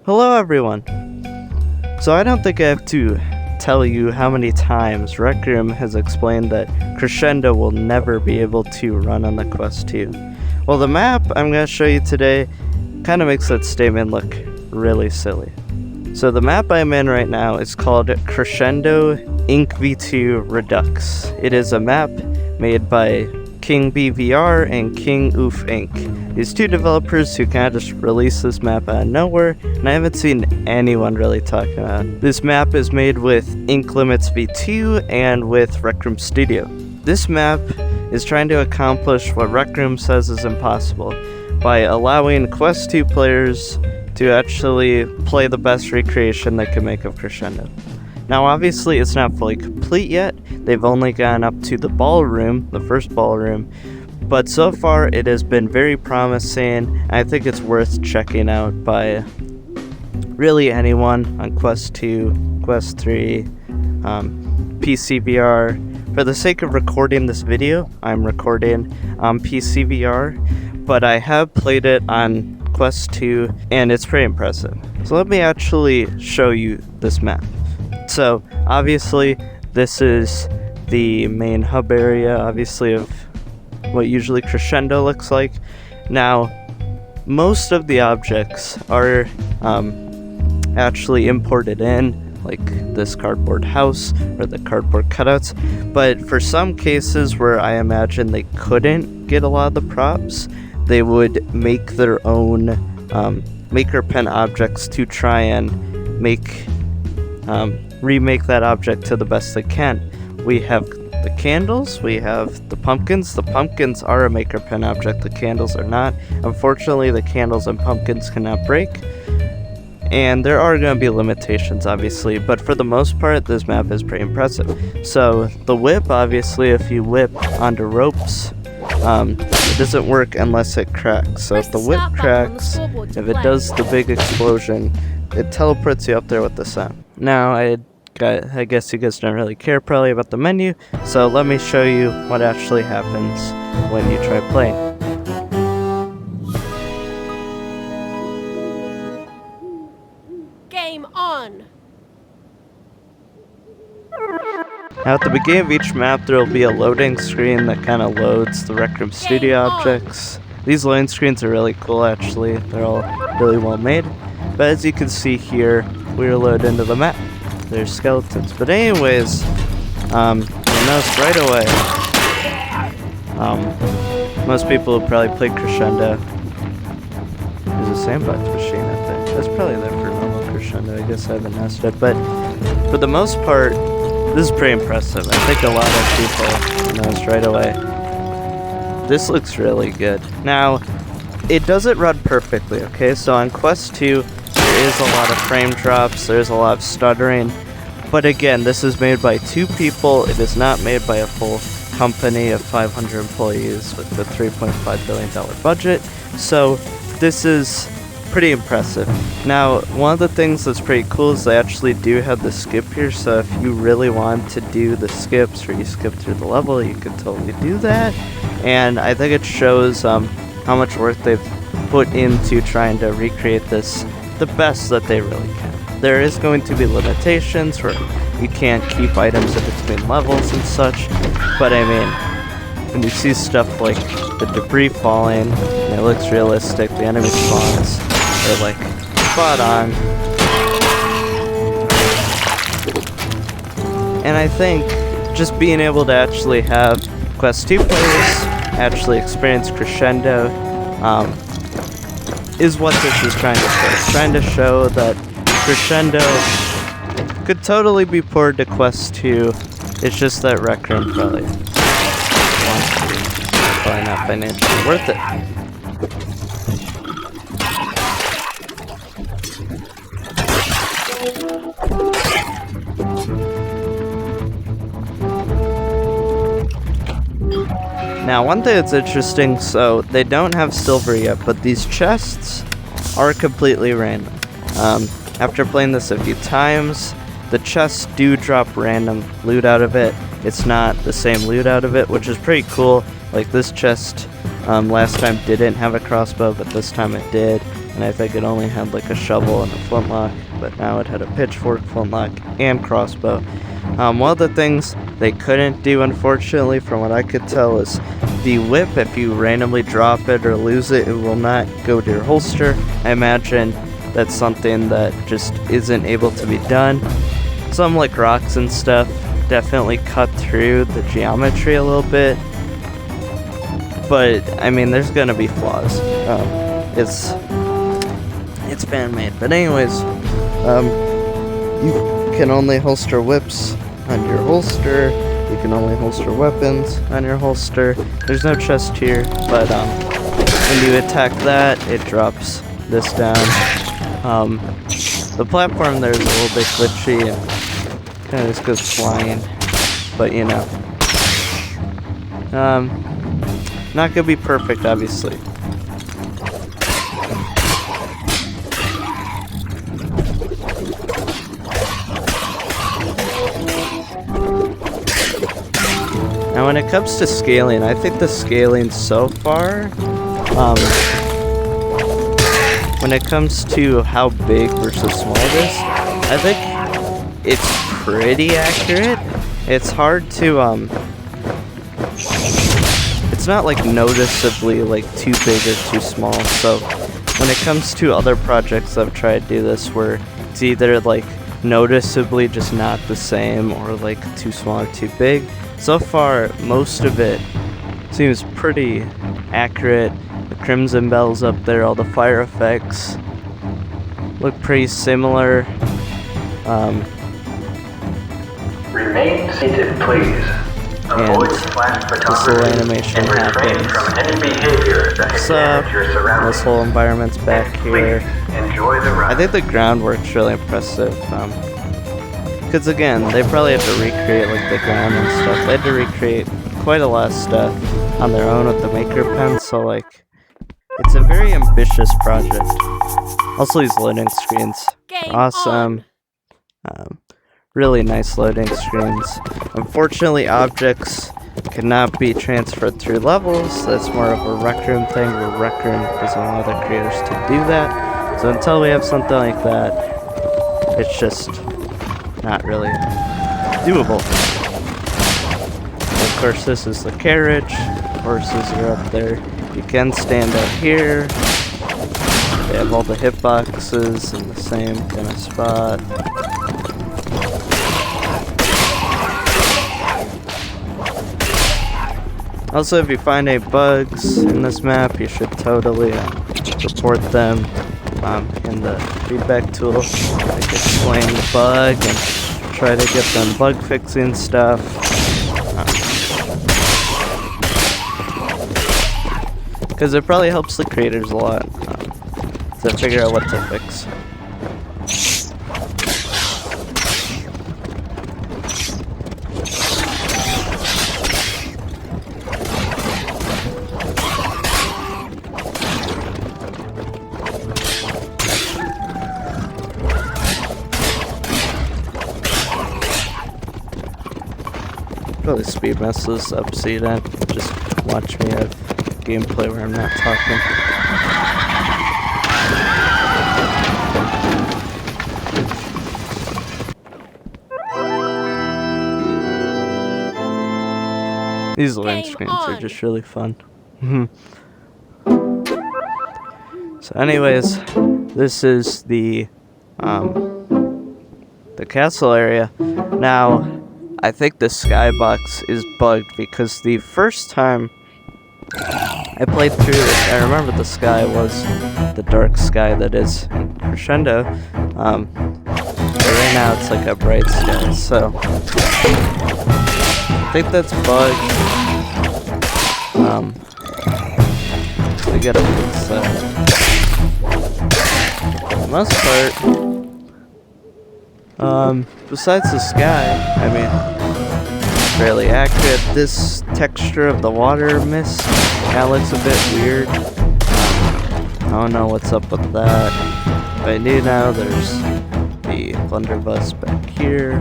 Hello everyone! So I don't think I have to tell you how many times Rec Room has explained that Crescendo will never be able to run on the Quest 2. Well, the map I'm going to show you today kind of makes that statement look really silly. So the map I'm in right now is called Crescendo Inc. V2 Redux. It is a map made by King BVR and King Oof Inc. These two developers who kind of just released this map out of nowhere, and I haven't seen anyone really talking about it. This map is made with Ink Limits V2 and with Rec Room Studio. This map is trying to accomplish what Rec Room says is impossible by allowing Quest 2 players to actually play the best recreation they can make of Crescendo. Now obviously it's not fully complete yet, they've only gone up to the ballroom, the first ballroom, but so far it has been very promising. I think it's worth checking out by really anyone on Quest 2, Quest 3, PCVR. For the sake of recording this video, I'm recording on PCVR, but I have played it on Quest 2 and it's pretty impressive. So let me actually show you this map. So obviously this is the main hub area, obviously, of what usually Crescendo looks like. Now most of the objects are actually imported in, like this cardboard house or the cardboard cutouts, but for some cases where I imagine they couldn't get a lot of the props, they would make their own maker pen objects to try and remake that object to the best they can. We have the candles, we have the pumpkins. The pumpkins are a maker pen object, the candles are not. Unfortunately, the candles and pumpkins cannot break, and there are going to be limitations obviously, but for the most part this map is pretty impressive. So the whip, obviously if you whip onto ropes, it doesn't work unless it cracks. So if the whip cracks, if it does the big explosion, it teleports you up there with the sound. Now I guess you guys don't really care probably about the menu, so let me show you what actually happens when you try playing. Game on! Now at the beginning of each map there will be a loading screen that kind of loads the Rec Room Studio objects. These loading screens are really cool actually, they're all really well made. But as you can see here, we're loaded into the map. There's skeletons. But anyways, you'll notice right away, most people who probably played Crescendo, there's a sandbox machine, I think. That's probably there for normal Crescendo, I guess I haven't asked it. But for the most part, this is pretty impressive. I think a lot of people noticed right away. This looks really good. Now, it doesn't run perfectly, okay? So on Quest 2, there is a lot of frame drops, there's a lot of stuttering, but again, this is made by two people, it is not made by a full company of 500 employees with a $3.5 billion budget, so this is pretty impressive. Now, one of the things that's pretty cool is they actually do have the skip here, so if you really want to do the skips or you skip through the level, you can totally do that, and I think it shows how much work they've put into trying to recreate this the best that they really can. There is going to be limitations where you can't keep items in between levels and such, but I mean, when you see stuff like the debris falling, and it looks realistic, the enemy spawns, they're like spot on. And I think just being able to actually have Quest 2 players actually experience Crescendo is what this is trying to show. It's trying to show that Crescendo could totally be ported to Quest 2. It's just that Rec Room probably wants to. It's probably not financially worth it. Now, one thing that's interesting, so they don't have silver yet, but these chests are completely random. After playing this a few times, the chests do drop random loot out of it. It's not the same loot out of it, which is pretty cool. Like this chest last time didn't have a crossbow, but this time it did. and I think it only had like a shovel and a flintlock, but now it had a pitchfork, flintlock, and crossbow. One of the things they couldn't do, unfortunately, from what I could tell, is the whip. If you randomly drop it or lose it, it will not go to your holster. I imagine that's something that just isn't able to be done. Some like rocks and stuff definitely cut through the geometry a little bit, but I mean, there's gonna be flaws. It's fan made. But anyways, you can only holster whips on your holster. You can only holster weapons on your holster. There's no chest here, but when you attack that, it drops this down. The platform there is a little bit glitchy and kind of just goes flying, but you know, not gonna be perfect, obviously. Now when it comes to scaling, I think the scaling so far, when it comes to how big versus small it is, I think it's pretty accurate. It's hard to, it's not like noticeably like too big or too small. So when it comes to other projects I've tried to do this, where it's either like noticeably just not the same or like too small or too big, so far most of it seems pretty accurate. The crimson bells up there, all the fire effects look pretty similar. Remain seated, please. Avoid flash photography and refrain from any behavior that can damage your surroundings. This whole environment's back here. Enjoy the ride. I think the groundwork's really impressive. Because again, they probably had to recreate like the ground and stuff. They had to recreate quite a lot of stuff on their own with the maker pen, so like, it's a very ambitious project. Also, these loading screens are awesome. Really nice loading screens. Unfortunately, objects cannot be transferred through levels. That's more of a Rec Room thing, where Rec Room doesn't allow the creators to do that. So until we have something like that, it's just not really doable. Of course, this is the carriage. Horses are up there. You can stand out here. They have all the hitboxes in the same kind of spot. Also, if you find any bugs in this map, you should totally report them in the feedback tool. Like, explain the bug and try to get them bug fixing stuff. Because it probably helps the creators a lot to figure out what to fix. Probably speed messes up so you don't just watch me have gameplay where I'm not talking. These loading screens are just really fun. So anyways, this is the castle area. Now, I think the skybox is bugged because the first time I played through it, I remember the sky was the dark sky that is in Crescendo. But right now it's like a bright sky, so I think that's bugged. We gotta fix that. For the most part, besides the sky, I mean, fairly accurate. This texture of the water mist kind of looks a bit weird. I don't know what's up with that. But I do know there's the blunderbuss back here,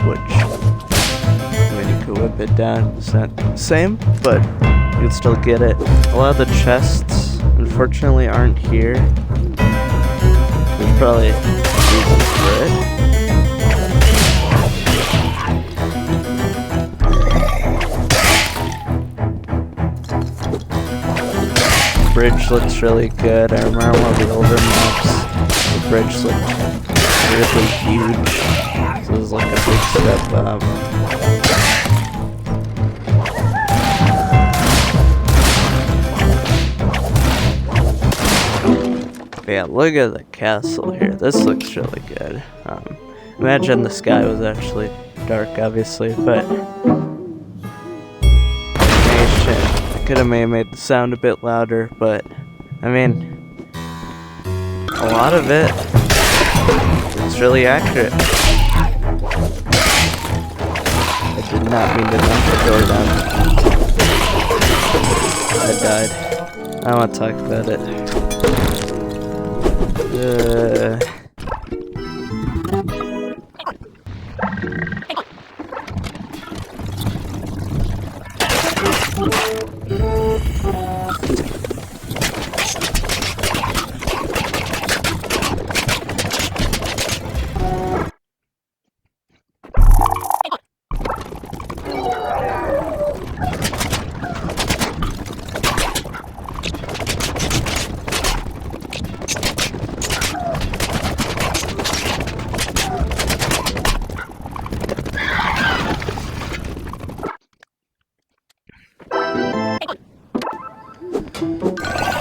which, I mean, you could whip it down. It's not the same, but you can still get it. A lot of the chests, unfortunately, aren't here. probably reason for it. Bridge looks really good. I remember one of the older maps, the bridge looked really huge. So it was like a big step up. But yeah, look at the castle here. This looks really good. Imagine the sky was actually dark, obviously, but I could have made the sound a bit louder, but I mean, a lot of it is really accurate. I did not mean to knock the door down. I died. I don't want to talk about it.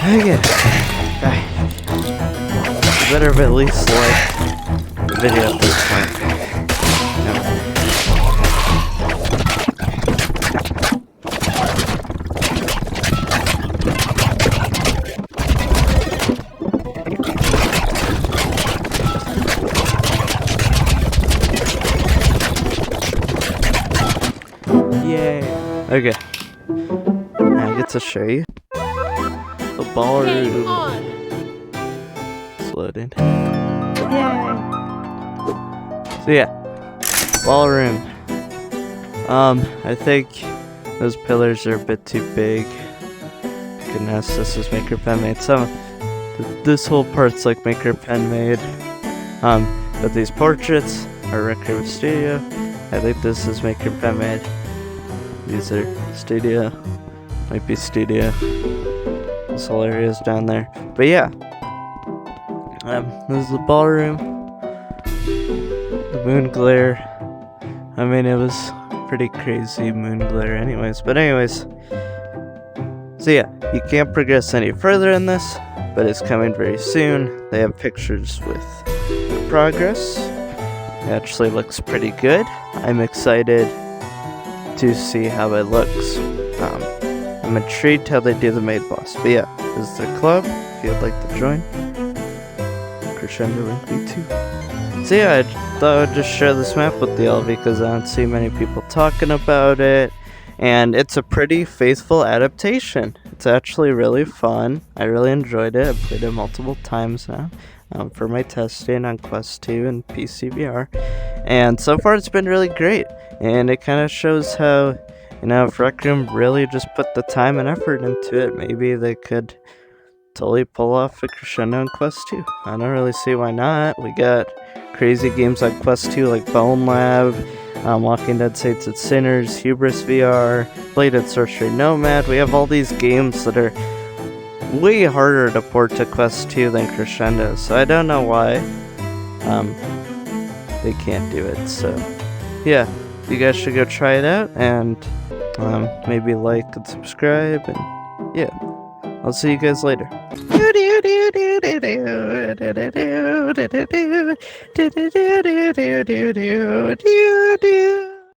Okay. You better have at least like the video at this point. Yay. Okay. Now I get to show you the ballroom. It's loaded. Yay. So yeah, ballroom. I think those pillars are a bit too big. Goodness, this is Maker Pen made. This whole part's like Maker Pen made. But these portraits are Rec Room Studio. I think this is Maker Pen made. These are Studio. Might be Studio. This whole area is down there. But yeah. This is the ballroom. The moon glare. I mean, it was pretty crazy moon glare anyways. But anyways. So yeah, you can't progress any further in this, but it's coming very soon. They have pictures with progress. It actually looks pretty good. I'm excited to see how it looks. I'm intrigued how they do the maid boss. But yeah, this is their club, if you'd like to join. Crescendo Rec Vid 2. So yeah, I thought I'd just share this map with y'all because I don't see many people talking about it. And it's a pretty faithful adaptation. It's actually really fun. I really enjoyed it. I've played it multiple times now for my testing on Quest 2 and PCVR. And so far it's been really great. And it kind of shows how, you know, if Rec Room really just put the time and effort into it, maybe they could totally pull off a Crescendo on Quest 2. I don't really see why not. We got crazy games on Quest 2 like Bone Lab, Walking Dead Saints and Sinners, Hubris VR, Bladed Sorcery Nomad. We have all these games that are way harder to port to Quest 2 than Crescendo, so I don't know why they can't do it. So yeah, you guys should go try it out and maybe like and subscribe, and yeah, I'll see you guys later.